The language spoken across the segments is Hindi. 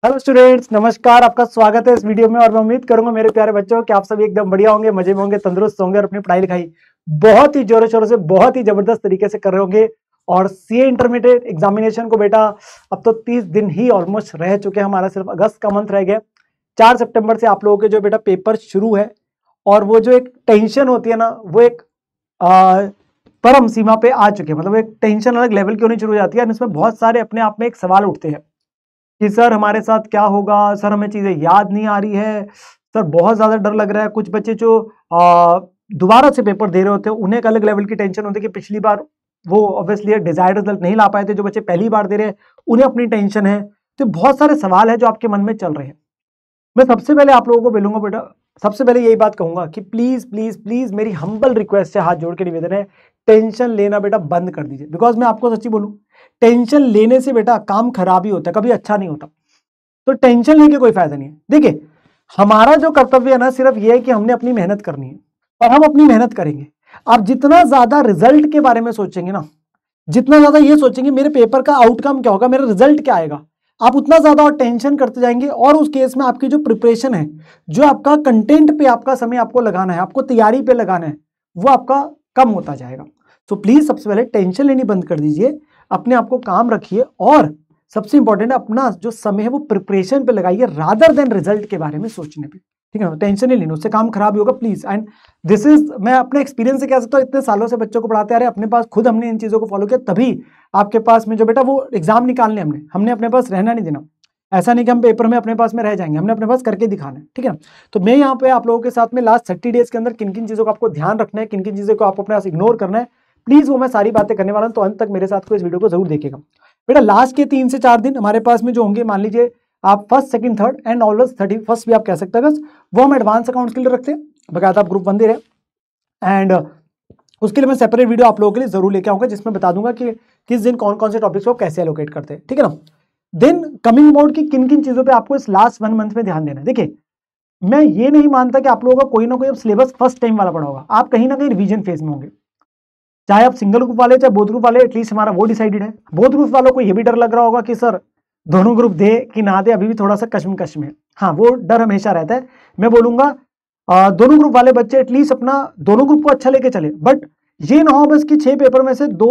हेलो स्टूडेंट्स, नमस्कार। आपका स्वागत है इस वीडियो में और मैं उम्मीद करूंगा मेरे प्यारे बच्चों कि आप सभी एकदम बढ़िया होंगे, मजे में होंगे, तंदुरुस्त होंगे और अपनी पढ़ाई लिखाई बहुत ही जोरों शोरों से, बहुत ही जबरदस्त तरीके से कर रहे होंगे। और सीए इंटरमीडिएट एग्जामिनेशन को बेटा अब तो 30 दिन ही ऑलमोस्ट रह चुके हैं। हमारा सिर्फ अगस्त का मंथ रह गया। 4 सितंबर से आप लोगों के जो बेटा पेपर शुरू है और वो जो एक टेंशन होती है ना, वो एक परम सीमा पे आ चुके हैं। मतलब एक टेंशन अलग लेवल की होनी शुरू हो जाती है। इसमें बहुत सारे अपने आप में एक सवाल उठते हैं कि सर हमारे साथ क्या होगा, सर हमें चीजें याद नहीं आ रही है, सर बहुत ज्यादा डर लग रहा है। कुछ बच्चे जो दोबारा से पेपर दे रहे होते हैं उन्हें एक अलग लेवल की टेंशन होती है कि पिछली बार वो ऑब्वियसली डिजायर्ड रिजल्ट नहीं ला पाए थे। जो बच्चे पहली बार दे रहे हैं उन्हें अपनी टेंशन है। तो बहुत सारे सवाल है जो आपके मन में चल रहे हैं। मैं सबसे पहले आप लोगों को बोलूंगा बेटा, सबसे पहले यही बात कहूंगा कि प्लीज प्लीज प्लीज मेरी हम्बल रिक्वेस्ट है, हाथ जोड़ के निवेदन है, टेंशन लेना बेटा बंद कर दीजिए। बिकॉज मैं आपको सच्ची बोलूं, टेंशन लेने से बेटा काम खराब ही होता है, कभी अच्छा नहीं होता। तो टेंशन लेके कोई फायदा नहीं है। देखिए, हमारा जो कर्तव्य है ना, सिर्फ ये है कि हमने अपनी मेहनत करनी है और हम अपनी मेहनत करेंगे। आप जितना ज्यादा रिजल्ट के बारे में सोचेंगे ना, जितना ज्यादा ये सोचेंगे मेरे पेपर का आउटकम क्या होगा, मेरा रिजल्ट क्या आएगा, आप उतना ज्यादा और टेंशन करते जाएंगे। और उस केस में आपकी जो प्रिपरेशन है, जो आपका कंटेंट पे आपका समय आपको लगाना है, आपको तैयारी पे लगाना है, वो आपका कम होता जाएगा। तो प्लीज सबसे पहले टेंशन लेनी बंद कर दीजिए, अपने आप को काम रखिए और सबसे इंपॉर्टेंट है अपना जो समय है वो प्रिपरेशन पे लगाइए रादर देन रिजल्ट के बारे में सोचने पे। ठीक है ना? टेंशन नहीं लेनी, उससे काम खराब ही होगा प्लीज। एंड दिस इज, मैं अपने एक्सपीरियंस से कह सकता हूँ, इतने सालों से बच्चों को पढ़ाते आ रहे, अपने पास खुद हमने इन चीजों को फॉलो किया, तभी आपके पास में जो बेटा वो एग्जाम निकालने हमने अपने पास रहना नहीं देना। ऐसा नहीं कि हम पेपर में अपने पास में रह जाएंगे, हमने अपने पास करके दिखाना है। ठीक है? तो मैं यहाँ पे आप लोगों के साथ में लास्ट 30 डेज के अंदर किन किन चीजों को आपको ध्यान रखना है, किन किन चीजों को आपको अपने पास इग्नोर करना है, प्लीज वो मैं सारी बातें करने वाला हूँ। तो अंत तक मेरे साथ को इस वीडियो को जरूर देखेगा बेटा। लास्ट के 3 से 4 दिन हमारे पास में जो होंगे, मान लीजिए आप first, second, third and always 31st भी आप कह सकते हैं, वो हम एडवांस अकाउंट्स के लिए रखते हैं। बकायदा आप ग्रुप 1 दे रहे हैं एंड उसके लिए मैं सेपरेट वीडियो आप लोगों के लिए जरूर लेके आऊंगा, जिसमें बता दूंगा कि किस दिन कौन कौन से टॉपिक्स को कैसे एलोकेट करते हैं। ठीक है ना? देन कमिंग मोड की किन किन चीजों पे आपको इस लास्ट 1 मंथ में ध्यान देना है। देखिए, मैं ये नहीं मानता कि आप लोगों का कोई ना कोई अब सिलेबस फर्स्ट टाइम वाला पड़ा होगा। आप कहीं ना कहीं रिवीजन फेज में होंगे, चाहे आप सिंगल ग्रुप वाले चाहे बोथ ग्रुप वाले। एटलीस्ट हमारा वो डिसाइडेड है। बोथ ग्रुप वालों को ये भी डर लग रहा होगा कि सर दोनों ग्रुप दे कि ना दे, अभी भी थोड़ा सा कश्मकश में है। हाँ, वो डर हमेशा रहता है। मैं बोलूंगा दोनों ग्रुप वाले बच्चे एटलीस्ट अपना दोनों ग्रुप को अच्छा लेके चले। बट ये ना हो बस कि 6 पेपर में से 2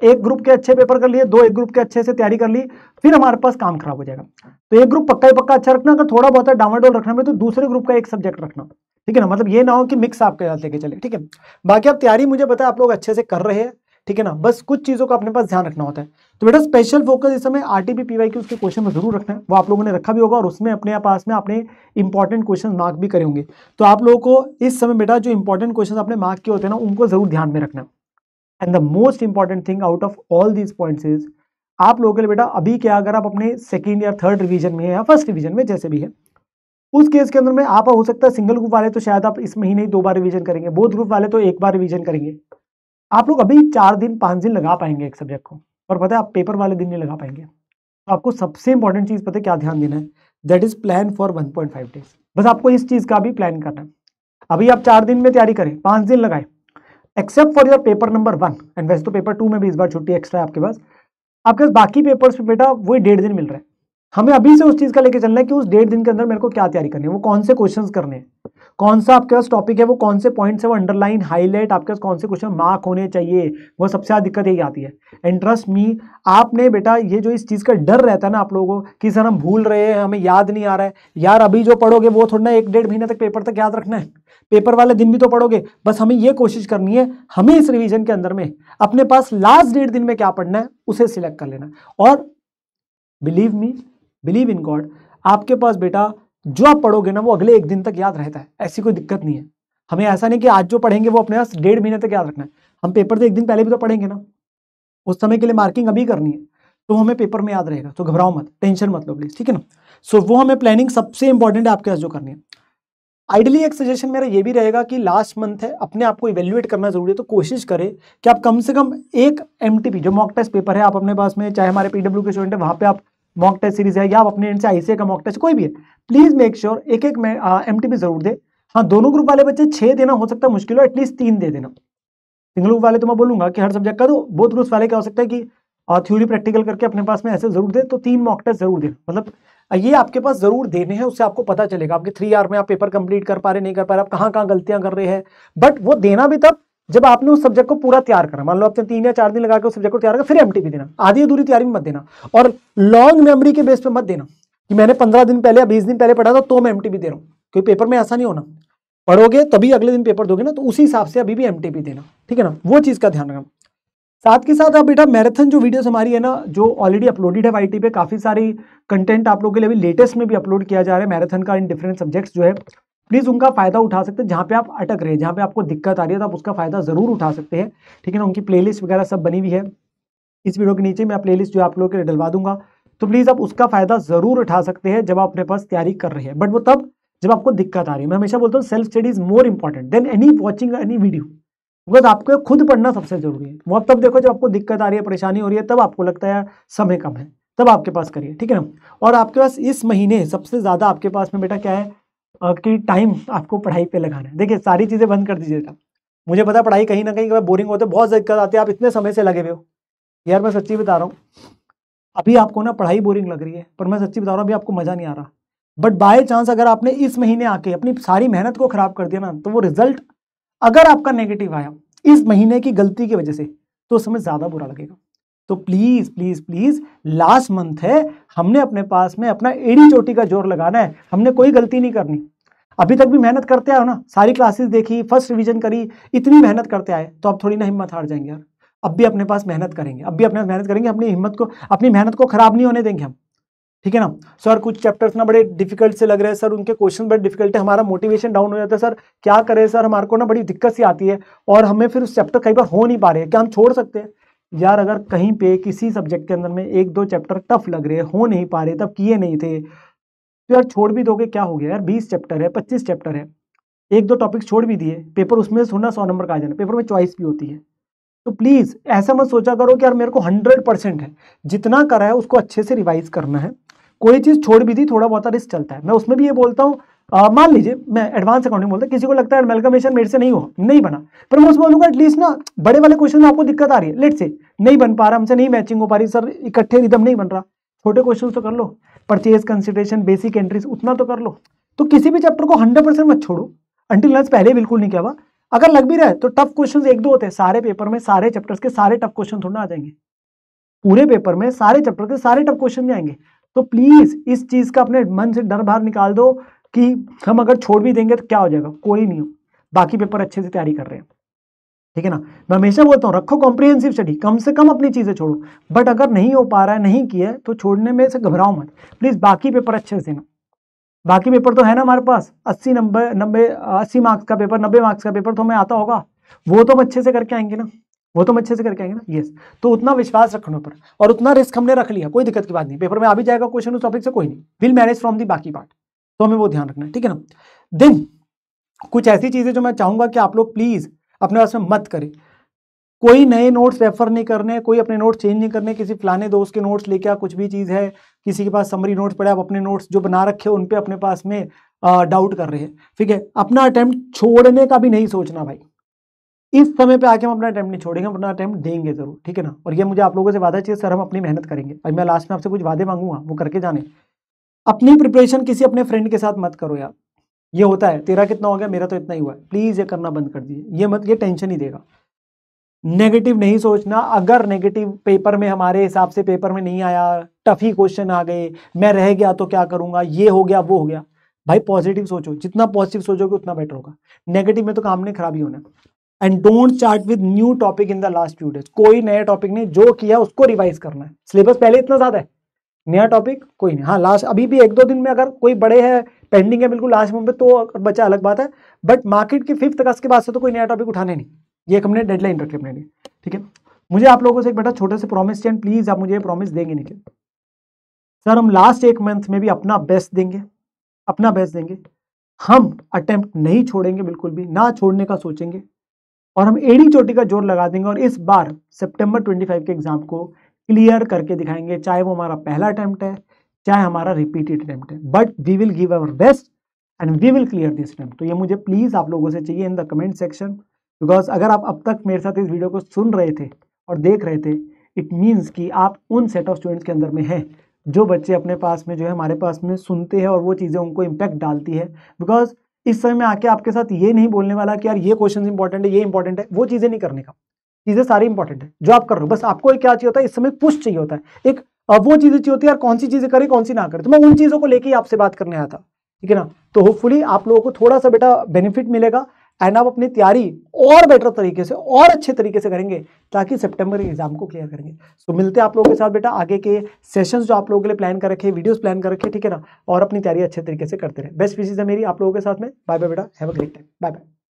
एक ग्रुप के अच्छे पेपर कर लिए, 2 एक ग्रुप के अच्छे से तैयारी कर ली, फिर हमारे पास काम खराब हो जाएगा। तो एक ग्रुप पक्का ही पक्का अच्छा रखना। अगर थोड़ा बहुत डामाडोल रखना में तो दूसरे ग्रुप का एक सब्जेक्ट रखना। ठीक है ना? मतलब ये ना हो कि मिक्स आपके साथ लेके चले। ठीक है? बाकी आप तैयारी मुझे पता है आप लोग अच्छे से कर रहे हैं। ठीक है ना? बस कुछ चीजों का अपने पास ध्यान रखना होता है। तो बेटा स्पेशल फोकस इस समय आरटीपी पीवाईक्यू उसके क्वेश्चन में जरूर रखना है। वो आप लोगों ने रखा भी होगा और उसमें अपने पास में आपने इंपॉर्टेंट क्वेश्चन मार्क भी करे होंगे। तो आप लोगों को इस समय बेटा जो इंपॉर्टेंट क्वेश्चन आपने मार्क किए होते हैं ना, उनको जरूर ध्यान में रखना है। And the most important thing out of all these points is, आप लोगों के लिए बेटा अभी क्या, अगर आप अपने सेकंड या थर्ड रिवीजन में या फर्स्ट रिवीजन में जैसे भी है, उस केस के अंदर में आप हो सकता है सिंगल ग्रुप वाले तो शायद आप इस महीने ही 2 बार रिवीजन करेंगे, बोथ ग्रुप वाले तो 1 बार रिवीजन करेंगे। आप लोग अभी 4 दिन 5 दिन लगा पाएंगे एक सब्जेक्ट को, और पता है आप पेपर वाले दिन नहीं लगा पाएंगे। तो आपको सबसे इंपॉर्टेंट चीज पता है क्या ध्यान देना है? That is plan for 1.5 days. बस आपको इस चीज का भी प्लान करना है। अभी आप 4 दिन में तैयारी करें, 5 दिन लगाए, except for your paper number 1। And वैसे तो पेपर 2 में भी इस बार छुट्टी एक्स्ट्रा है आपके पास। आपके पास बाकी पेपर्स पे बेटा वही 1.5 दिन मिल रहा है। हमें अभी से उस चीज का लेके चलना है कि उस 1.5 दिन के अंदर मेरे को क्या तैयारी करनी है, वो कौन से क्वेश्चंस करने हैं, कौन सा आपके पास टॉपिक है, वो कौन से पॉइंट्स है, वो अंडरलाइन हाईलाइट आपके पास कौन से क्वेश्चन मार्क होने चाहिए। वो सबसे ज्यादा दिक्कत यही आती है। एंड ट्रस्ट मी, आपने बेटा ये जो इस चीज का डर रहता है ना आप लोगों को कि सर हम भूल रहे हैं, हमें याद नहीं आ रहा है, यार अभी जो पढ़ोगे वो थोड़ा ना 1-1.5 महीने तक पेपर तक याद रखना है। पेपर वाले दिन भी तो पढ़ोगे। बस हमें ये कोशिश करनी है, हमें इस रिवीजन के अंदर में अपने पास लास्ट 1.5 दिन में क्या पढ़ना है उसे सिलेक्ट कर लेना। और believe me, believe in God, आपके पास बेटा जो आप पढ़ोगे ना वो अगले 1 दिन तक याद रहता है। ऐसी कोई दिक्कत नहीं है। हमें ऐसा नहीं कि आज जो पढ़ेंगे वो अपने पास 1.5 महीने तक याद रखना है। हम पेपर से 1 दिन पहले भी तो पढ़ेंगे ना, उस समय के लिए मार्किंग अभी करनी है, तो हमें पेपर में याद रहेगा। तो घबराओ मत, टेंशन मत लो प्लीज। ठीक है ना? सो वो हमें प्लानिंग सबसे इंपॉर्टेंट है आपके पास जो करनी है। आइडली एक सजेशन मेरा ये भी रहेगा कि लास्ट मंथ है, अपने आप को इवेल्युएट करना जरूरी है। तो कोशिश करें कि आप कम से कम एक एमटीपी जो मॉक टेस्ट पेपर है आप अपने पास में, चाहे हमारे पीडब्ल्यू के स्टूडेंट है वहां पे आप मॉक टेस्ट सीरीज है, या आप अपने एंड से आईसीए का मॉक टेस्ट कोई भी है, प्लीज मेक श्योर एक एक एमटीपी जरूर दे। हाँ, दोनों ग्रुप वाले बच्चे 6 देना हो सकता है मुश्किल हो, एटलीस्ट 3 दे देना। सिंगल ग्रुप वाले तो मैं बोलूंगा कि हर सब्जेक्ट का दो, बोथ ग्रुप वाले क्या हो सकता है कि थ्योरी प्रैक्टिकल करके अपने पास में ऐसे जरूर दे, तो 3 मॉक टेस्ट जरूर दे। मतलब ये आपके पास जरूर देने हैं, उससे आपको पता चलेगा आपके 3 आवर में आप पेपर कंप्लीट कर पा रहे नहीं कर पा रहे, आप कहाँ कहाँ गलतियां कर रहे हैं। बट वो देना भी तब जब आपने उस सब्जेक्ट को पूरा तैयार करा। मान लो आपने 3 या 4 दिन लगा के उस सब्जेक्ट को तैयार करा, फिर एमटीपी देना, आधी अधूरी तैयारी में मत देना। और लॉन्ग मेमोरी के बेस पे मत देना कि मैंने 15 दिन पहले या 20 दिन पहले पढ़ा था तो मैं एमटीपी दे रहा हूँ, क्योंकि पेपर में ऐसा नहीं होना। पढ़ोगे तभी अगले दिन पेपर दोगे ना, तो उसी हिसाब से अभी भी एमटीपी देना, ठीक है ना, वो चीज का ध्यान रखना। साथ के साथ आप बेटा मैराथन जो वीडियोस हमारी है ना, जो ऑलरेडी अपलोडेड है वाईटी पे, काफी सारी कंटेंट आप लोगों के लिए अभी लेटेस्ट में भी अपलोड किया जा रहा है मैराथन का इन डिफरेंट सब्जेक्ट्स जो है। प्लीज उनका फायदा उठा सकते हैं, जहां पे आप अटक रहे हैं, जहां पे आपको दिक्कत आ रही है, तो आप उसका फायदा जरूर उठा सकते हैं, ठीक है ना। उनकी प्लेलिस्ट वगैरह सब बनी हुई है, इस वीडियो के नीचे मैं प्लेलिस्ट जो आप लोगों के लिए डलवा दूंगा, तो प्लीज आप उसका फायदा जरूर उठा सकते हैं जब आप अपने पास तैयारी कर रहे हैं। बट वो तब जब आपको दिक्कत आ रही है। मैं हमेशा बोलता हूँ self study is more important than any watching any video, because आपको खुद पढ़ना सबसे जरूरी है। वो तब देखो जब आपको दिक्कत आ रही है, परेशानी हो रही है, तब आपको लगता है समय कम है, तब आपके पास करिए, ठीक है ना। और आपके पास इस महीने सबसे ज्यादा आपके पास में बेटा क्या है कि टाइम आपको पढ़ाई पे लगाना है। देखिए सारी चीजें बंद कर दीजिए बेटा, मुझे पता है पढ़ाई कहीं ना कहीं बोरिंग होते, बहुत दिक्कत आती है, आप इतने समय से लगे हुए हो। यार मैं सच्ची बता रहा हूँ, अभी आपको ना पढ़ाई बोरिंग लग रही है, पर मैं सच्ची बता रहा हूँ अभी आपको मजा नहीं आ रहा। बट बाय चांस अगर आपने इस महीने आके अपनी सारी मेहनत को खराब कर दिया ना, तो वो रिजल्ट अगर आपका नेगेटिव आया इस महीने की गलती की वजह से, तो उस समय ज्यादा बुरा लगेगा। तो please please please, last month है, हमने अपने पास में अपना एड़ी चोटी का जोर लगाना है, हमने कोई गलती नहीं करनी। अभी तक भी मेहनत करते आए ना, सारी क्लासेस देखी, फर्स्ट रिवीजन करी, इतनी मेहनत करते आए, तो अब थोड़ी ना हिम्मत हार जाएंगे यार। अब भी अपने पास मेहनत करेंगे, अब भी अपने मेहनत करेंगे, अपनी हिम्मत को, अपनी मेहनत को खराब नहीं होने देंगे हम, ठीक है ना। सर कुछ चैप्टर्स ना बड़े डिफिकल्ट से लग रहे हैं सर, उनके क्वेश्चन बड़े डिफिकल्ट है, हमारा मोटिवेशन डाउन हो जाता है सर, क्या करें सर, हमारे को ना बड़ी दिक्कत सी आती है और हमें फिर उस चैप्टर कई बार हो नहीं पा रहे हैं, क्या हम छोड़ सकते हैं? यार अगर कहीं पे किसी सब्जेक्ट के अंदर में 1-2 चैप्टर टफ लग रहे हैं, हो नहीं पा रहे, तब किए नहीं थे, तो यार छोड़ भी दोगे क्या हो गया यार, 20 चैप्टर है, 25 चैप्टर है, 1-2 टॉपिक छोड़ भी दिए, पेपर उसमें थोड़ा 100 नंबर का आ जाना, पेपर में चॉइस भी होती है। तो प्लीज ऐसा मत सोचा करो कि यार मेरे को 100% है, जितना करा है उसको अच्छे से रिवाइज करना है। कोई चीज छोड़ भी दी, थोड़ा बहुत रिस्क चलता है। मैं उसमें भी ये बोलता हूँ, मान लीजिए मैं एडवांस अकाउंटिंग बोलता, किसी को लगता है एमलगमेशन मेरे से नहीं बना, पर मैं उसमें बोलूंगा एटलीस्ट ना बड़े वाले क्वेश्चन में आपको दिक्कत आ रही है, लेट से नहीं बन पा रहा, हमसे नहीं मैचिंग हो पा रही सर, इकट्ठे रिदम नहीं बन रहा, छोटे क्वेश्चन तो कर लो, परचेज कंसिडरेशन बेसिक एंट्रीज उतना तो कर लो। तो किसी भी चैप्टर को 100% मत छोड़ो, अंटिल अनलेस पहले बिल्कुल नहीं किया हुआ। अगर लग भी रहा है तो टफ क्वेश्चंस 1-2 होते हैं सारे पेपर में, सारे चैप्टर्स के सारे टफ क्वेश्चन थोड़ा आ जाएंगे, पूरे पेपर में सारे चैप्टर के सारे टफ क्वेश्चन नहीं आएंगे। तो प्लीज इस चीज का अपने मन से डर बाहर निकाल दो कि हम अगर छोड़ भी देंगे तो क्या हो जाएगा, कोई नहीं हो, बाकी पेपर अच्छे से तैयारी कर रहे हैं, ठीक है ना। मैं हमेशा बोलता हूँ रखो कॉम्प्रिहेंसिव स्टडी, कम से कम अपनी चीजें छोड़ो, बट अगर नहीं हो पा रहा है, नहीं किया है, तो छोड़ने में से घबराओ मत, प्लीज बाकी पेपर अच्छे से देना। बाकी पेपर तो है ना हमारे पास, 80 मार्क्स का पेपर, 90 मार्क्स का पेपर तो हमें आता होगा, वो तो हम अच्छे से करके आएंगे ना, वो तो हम अच्छे से करके आएंगे ना। यस, तो उतना विश्वास रखने पर, और उतना रिस्क हमने रख लिया, कोई दिक्कत की बात नहीं, पेपर में आ भी जाएगा क्वेश्चन उस टॉपिक से, कोई नहीं, विल मैनेज फ्रॉम दी बाकी पार्ट, तो हमें वो ध्यान रखना है, ठीक है ना। देन कुछ ऐसी चीजें जो मैं चाहूंगा कि आप लोग प्लीज अपने पास में मत करें, कोई नए नोट्स रेफर नहीं करने, कोई अपने नोट्स चेंज नहीं करने, किसी फलाने दोस्त के नोट्स लेके कुछ भी चीज है, किसी के पास समरी नोट्स पड़े, आप अपने नोट्स जो बना रखे उन पे अपने पास में डाउट कर रहे हैं, ठीक है। अपना अटेम्प्ट छोड़ने का भी नहीं सोचना भाई, इस समय पे आके हम अपना अटेम्प्ट नहीं छोड़ेंगे, अपना अटेम्प्ट देंगे जरूर, ठीक है ना। और ये मुझे आप लोगों से वादा चाहिए सर, हम अपनी मेहनत करेंगे। अब मैं लास्ट में आपसे कुछ वादे मांगूंगा, वो करके जाने। अपनी प्रिपरेशन किसी अपने फ्रेंड के साथ मत करो यार, ये होता है तेरा कितना हो गया, मेरा तो इतना ही हुआ है, प्लीज ये करना बंद कर दीजिए, ये मत, ये टेंशन ही देगा। नेगेटिव नहीं सोचना, अगर नेगेटिव पेपर में हमारे हिसाब से पेपर में नहीं आया, टफ ही क्वेश्चन आ गए, मैं रह गया तो क्या करूंगा, ये हो गया वो हो गया, भाई पॉजिटिव सोचो, जितना पॉजिटिव सोचोगे उतना बेटर होगा, नेगेटिव में तो काम नहीं खराब ही होना। And don't start with new topic in the last few days, कोई नया टॉपिक नहीं, जो किया उसको रिवाइज करना है, सिलेबस पहले इतना ज्यादा है, नया टॉपिक कोई नहीं। हाँ लास्ट अभी भी 1-2 दिन में अगर कोई बड़े है, पेंडिंग है बिल्कुल लास्ट मोमेंट पे, तो बचा अलग बात है, बट मार्केट की 5th अगस्त के बाद से तो कोई नया टॉपिक उठाने नहीं, ये एक हमने डेडलाइन रखी अपने लिए, ठीक है। मुझे आप लोगों से एक बेटा छोटे से प्रॉमिस चाहिए, प्लीज आप मुझे प्रॉमिस देंगे नहीं सर, हम लास्ट 1 मंथ में भी अपना बेस्ट देंगे, अपना बेस्ट देंगे, हम अटेम्प्ट नहीं छोड़ेंगे, बिल्कुल भी ना छोड़ने का सोचेंगे, और हम एड़ी चोटी का जोर लगा देंगे, और इस बार सितंबर 25 के एग्जाम को क्लियर करके दिखाएंगे, चाहे वो हमारा पहला अटेम्प्ट है, चाहे हमारा रिपीटेड अटेम्प्ट है, but we will give our best and we will clear this attempt. तो ये मुझे प्लीज आप लोगों से चाहिए in the comment section, because अगर आप अब तक मेरे साथ इस वीडियो को सुन रहे थे और देख रहे थे, इट मीन्स कि आप उन सेट ऑफ स्टूडेंट्स के अंदर में हैं जो बच्चे अपने पास में जो है हमारे पास में सुनते हैं और वो चीज़ें उनको इम्पैक्ट डालती है, बिकॉज इस समय में आके आपके साथ ये नहीं बोलने वाला कि यार ये क्वेश्चन इंपॉर्टेंट है, ये इंपॉर्टेंट है, वो चीज़ें नहीं करने का। चीज़ें सारी इंपॉर्टेंट है जो आप कर रहे हो, बस आपको क्या चाहिए होता है इस समय, पुश चाहिए होता है एक। वो चीज़ें चाहिए होती है यार, कौन सी चीज़ें करें कौन सी ना करें, तो मैं उन चीज़ों को लेके ही आपसे बात करने आया था, ठीक है ना। तो होपफुली आप लोगों को थोड़ा सा बेटा बेनिफिट मिलेगा एंड आप अपनी तैयारी और बेटर तरीके से और अच्छे तरीके से करेंगे ताकि सितंबर के एग्जाम को क्लियर करेंगे। तो मिलते हैं आप लोगों के साथ बेटा आगे के सेशंस जो आप लोगों के लिए प्लान कर रखे, वीडियोस प्लान कर रखे, ठीक है ना, और अपनी तैयारी अच्छे तरीके से करते रहे। बेस्ट विशेष है मेरी आप लोगों के साथ में। बाय बाय बेटा, have a great time, bye bye.